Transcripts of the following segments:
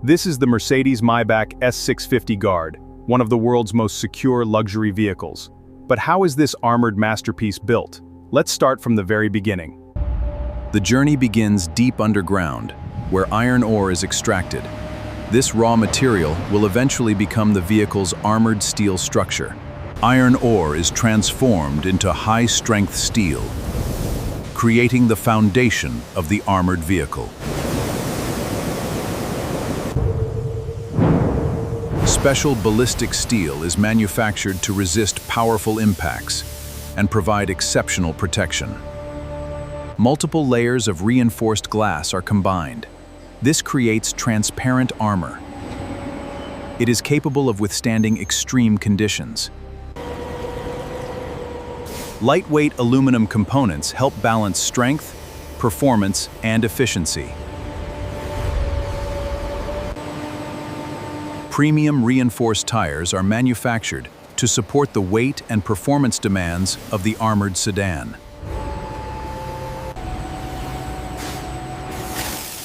This is the Mercedes-Maybach S650 Guard, one of the world's most secure luxury vehicles. But how is this armored masterpiece built? Let's start from the very beginning. The journey begins deep underground, where iron ore is extracted. This raw material will eventually become the vehicle's armored steel structure. Iron ore is transformed into high-strength steel, creating the foundation of the armored vehicle. Special ballistic steel is manufactured to resist powerful impacts and provide exceptional protection. Multiple layers of reinforced glass are combined. This creates transparent armor. It is capable of withstanding extreme conditions. Lightweight aluminum components help balance strength, performance, and efficiency. Premium reinforced tires are manufactured to support the weight and performance demands of the armored sedan.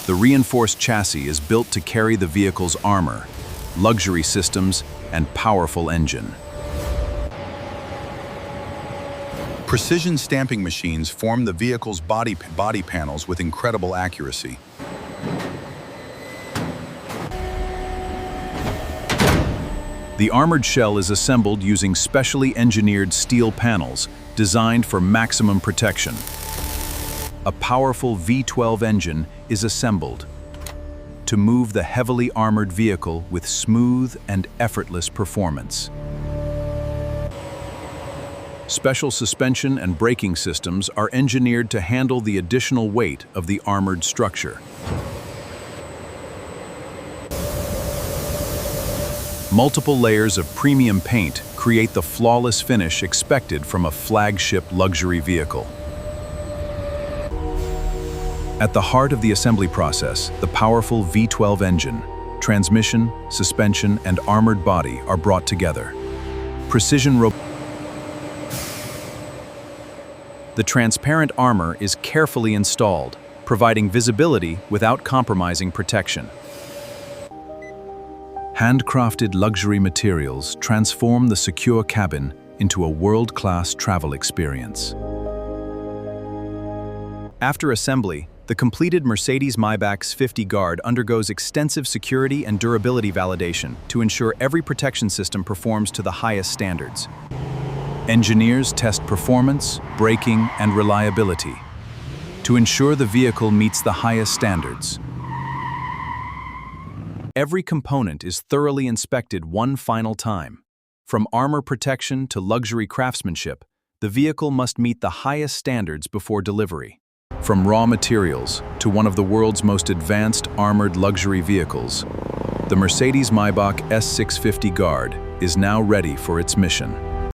The reinforced chassis is built to carry the vehicle's armor, luxury systems, and powerful engine. Precision stamping machines form the vehicle's body panels with incredible accuracy. The armored shell is assembled using specially engineered steel panels designed for maximum protection. A powerful V12 engine is assembled to move the heavily armored vehicle with smooth and effortless performance. Special suspension and braking systems are engineered to handle the additional weight of the armored structure. Multiple layers of premium paint create the flawless finish expected from a flagship luxury vehicle. At the heart of the assembly process, the powerful V12 engine, transmission, suspension, and armored body are brought together. The transparent armor is carefully installed, providing visibility without compromising protection. Handcrafted luxury materials transform the secure cabin into a world-class travel experience. After assembly, the completed Mercedes-Maybach S650 Guard undergoes extensive security and durability validation to ensure every protection system performs to the highest standards. Engineers test performance, braking, and reliability to ensure the vehicle meets the highest standards. Every component is thoroughly inspected one final time. From armor protection to luxury craftsmanship, the vehicle must meet the highest standards before delivery. From raw materials to one of the world's most advanced armored luxury vehicles, the Mercedes-Maybach S650 Guard is now ready for its mission.